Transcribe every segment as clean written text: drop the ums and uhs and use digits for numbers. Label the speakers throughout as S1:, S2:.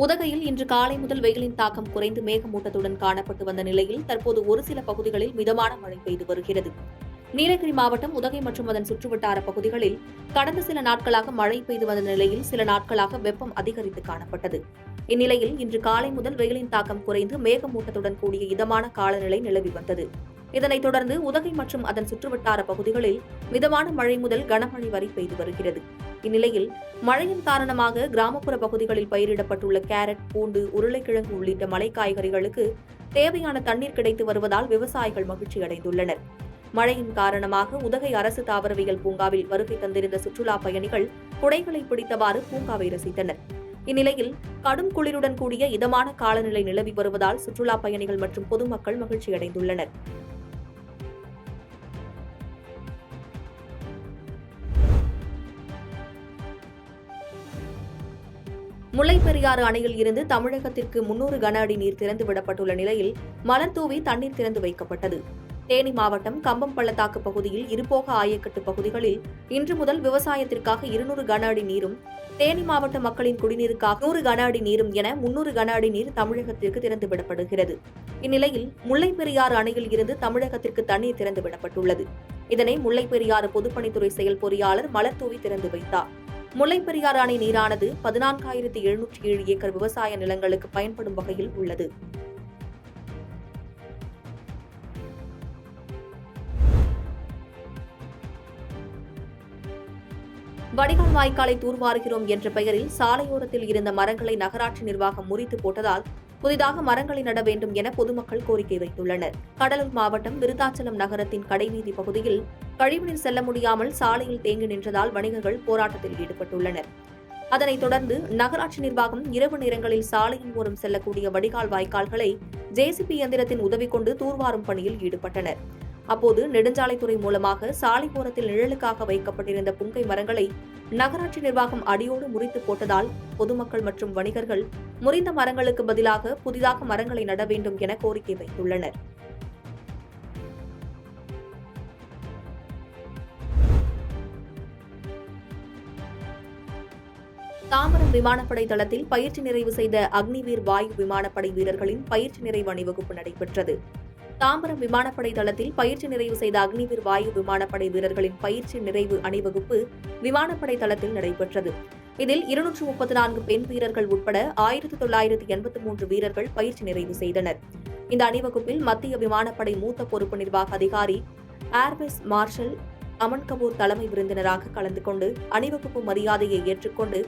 S1: உதகையில் இன்று காலை முதல் வெயிலின் தாக்கம் குறைந்து மேகமூட்டத்துடன் காணப்பட்டு வந்த நிலையில் தற்போது ஒரு சில பகுதிகளில் மிதமான மழை பெய்து வருகிறது. நீலகிரி மாவட்டம் உதகை மற்றும் அதன் சுற்றுவட்டார பகுதிகளில் கடந்த சில நாட்களாக மழை பெய்து வந்த நிலையில் சில நாட்களாக வெப்பம் அதிகரித்து காணப்பட்டது. இந்நிலையில் இன்று காலை முதல் வெயிலின் தாக்கம் குறைந்து மேகமூட்டத்துடன் கூடிய இதமான காலநிலை நிலவி வந்தது. இதனைத் தொடர்ந்து உதகை மற்றும் அதன் சுற்றுவட்டார பகுதிகளில் மிதமான மழை முதல் கனமழை வரை பெய்து வருகிறது. இந்நிலையில் மழையின் காரணமாக கிராமப்புற பகுதிகளில் பயிரிடப்பட்டுள்ள கேரட், பூண்டு, உருளைக்கிழங்கு உள்ளிட்ட மலை காய்கறிகளுக்கு தேவையான தண்ணீர் கிடைத்து வருவதால் விவசாயிகள் மகிழ்ச்சியடைந்துள்ளனர். மழையின் காரணமாக உதகை அரசு தாவரவியல் பூங்காவில் வருகை தந்திருந்த சுற்றுலா பயணிகள் குடைகளை பிடித்தவாறு பூங்காவை ரசித்தனர். இந்நிலையில் கடும் குளிருடன் கூடிய இதமான காலநிலை நிலவி வருவதால் சுற்றுலா பயணிகள் மற்றும் பொதுமக்கள் மகிழ்ச்சியடைந்துள்ளனர். முல்லைப்பெரியாறு அணையில் இருந்து தமிழகத்திற்கு 300 கன அடி நீர் திறந்துவிடப்பட்டுள்ள நிலையில் மலர் தூவி தண்ணீர் திறந்து வைக்கப்பட்டது. தேனி மாவட்டம் கம்பம் பள்ளத்தாக்கு பகுதியில் இருபோக ஆயக்கட்டு பகுதிகளில் இன்று முதல் விவசாயத்திற்காக 200 கன அடி நீரும், தேனி மாவட்ட மக்களின் குடிநீருக்காக 100 கன அடி நீரும் என 300 கன அடி நீர் தமிழகத்திற்கு திறந்துவிடப்படுகிறது. இந்நிலையில் முல்லைப்பெரியாறு அணையில் இருந்து தமிழகத்திற்கு தண்ணீர் திறந்துவிடப்பட்டுள்ளது. இதனை முல்லைப்பெரியாறு பொதுப்பணித்துறை செயல் பொறியாளர் மலர் தூவி திறந்து வைத்தார். முல்லைப்பெரியாறு அணை நீரானது 14,707 ஏக்கர் விவசாய நிலங்களுக்கு பயன்படும் வகையில் உள்ளது. வடிகால் வாய்க்காலை தூர்வாருகிறோம் என்ற பெயரில் சாலையோரத்தில் இருந்த மரங்களை நகராட்சி நிர்வாகம் முறித்து போட்டதால் புதிதாக மரங்களை நட வேண்டும் என பொதுமக்கள் கோரிக்கை வைத்துள்ளனர். கடலூர் மாவட்டம் விருத்தாச்சலம் நகரத்தின் கடைவீதி பகுதியில் கழிவுநீர் செல்ல முடியாமல் சாலையில் தேங்கி நின்றதால் வணிகர்கள் போராட்டத்தில் ஈடுபட்டுள்ளனர். அதனைத் தொடர்ந்து நகராட்சி நிர்வாகம் இரவு நேரங்களில் சாலையின் ஓரம் செல்லக்கூடிய வடிகால் வாய்க்கால்களை ஜேசிபி இயந்திரத்தின் உதவி கொண்டு தூர்வாரும் பணியில் ஈடுபட்டனர். அப்போது நெடுஞ்சாலைத்துறை மூலமாக சாலை ஓரத்தில் நிழலுக்காக வைக்கப்பட்டிருந்த புங்கை மரங்களை நகராட்சி நிர்வாகம் அடியோடு முறித்து போட்டதால் பொதுமக்கள் மற்றும் வணிகர்கள் முறிந்த மரங்களுக்கு பதிலாக புதிதாக மரங்களை நட வேண்டும் என கோரிக்கை வைத்துள்ளனர். தாம்பரம் விமானப்படை தளத்தில் பயிற்சி நிறைவு செய்த அக்னிவீர் வாயு விமானப்படை வீரர்களின் பயிற்சி நிறைவு அணிவகுப்பு நடைபெற்றது. தாம்பரம் விமானப்படை தளத்தில் பயிற்சி நிறைவு செய்த அக்னிவீர் வாயு விமானப்படை வீரர்களின் பயிற்சி நிறைவு அணிவகுப்பு விமானப்படை தளத்தில் நடைபெற்றது. இதில் 234 பெண் வீரர்கள் உட்பட 1983 வீரர்கள் பயிற்சி நிறைவு செய்தனர். இந்த அணிவகுப்பில் மத்திய விமானப்படை மூத்த பொறுப்பு நிர்வாக அதிகாரி ஏர்வைஸ் மார்ஷல் அமன் கபூர் தலைமை விருந்தினராக கலந்து கொண்டு அணிவகுப்பு மரியாதையை ஏற்றுக்கொண்டு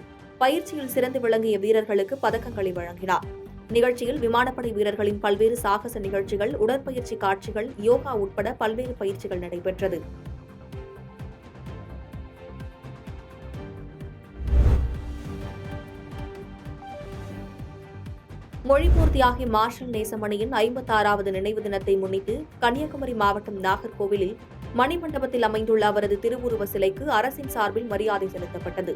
S1: பயிற்சியில் சிறந்து விளங்கிய வீரர்களுக்கு பதக்கங்களை வழங்கினார். நிகழ்ச்சியில் விமானப்படை வீரர்களின் பல்வேறு சாகச நிகழ்ச்சிகள், உடற்பயிற்சி காட்சிகள், யோகா உட்பட பல்வேறு பயிற்சிகள் நடைபெற்றது. மொழிப்போர் தியாகி மார்ஷல் நேசமணியின் 56வது நினைவு தினத்தை முன்னிட்டு கன்னியாகுமரி மாவட்டம் நாகர்கோவிலில் மணிமண்டபத்தில் அமைந்துள்ள அவரது திருவுருவ சிலைக்கு அரசின் சார்பில் மரியாதை செலுத்தப்பட்டது.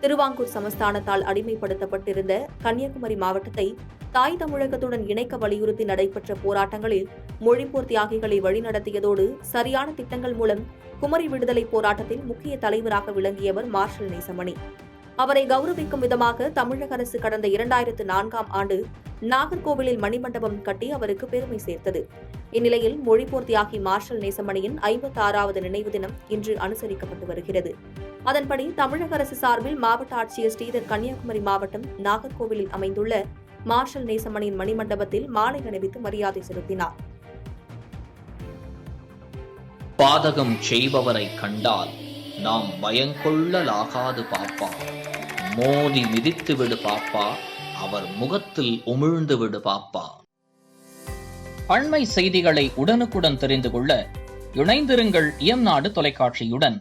S1: திருவாங்கூர் சமஸ்தானத்தால் அடிமைப்படுத்தப்பட்டிருந்த கன்னியாகுமரி மாவட்டத்தை தாய் தமிழகத்துடன் இணைக்க வலியுறுத்தி நடைபெற்ற போராட்டங்களில் மொழிப்போர் தியாகிகளை வழிநடத்தியதோடு சரியான திட்டங்கள் மூலம் குமரி விடுதலை போராட்டத்தில் முக்கிய தலைவராக விளங்கியவர் மார்ஷல் நேசமணி. அவரை கௌரவிக்கும் விதமாக தமிழக அரசு கடந்த 2004ஆம் ஆண்டு நாகர்கோவிலில் மணிமண்டபம் கட்டி அவருக்கு பெருமை சேர்த்தது. இந்நிலையில் மொழிப்போர் தியாகி மார்ஷல் நேசமணியின் 56வது நினைவு தினம் இன்று அனுசரிக்கப்பட்டு வருகிறது. அதன்படி தமிழக அரசு சார்பில் மாவட்ட ஆட்சியர் ஸ்ரீதர் கன்னியாகுமரி மாவட்டம் நாகர்கோவிலில் அமைந்துள்ள மார்ஷல் நேசமணியின் மணிமண்டபத்தில் மாலை அணிவித்து மரியாதை செலுத்தினார்.
S2: பாதகம் செய்பவரை கண்டால் நாம் பயங்கொள்ளலாகாது பாப்பா, மோதி மிதித்து விடு பாப்பா, அவர் முகத்தில் உமிழ்ந்து விடு பாப்பா. அண்மை செய்திகளை உடனுக்குடன் தெரிந்து கொள்ள இணைந்திருங்கள் இயம்நாடு தொலைக்காட்சியுடன்.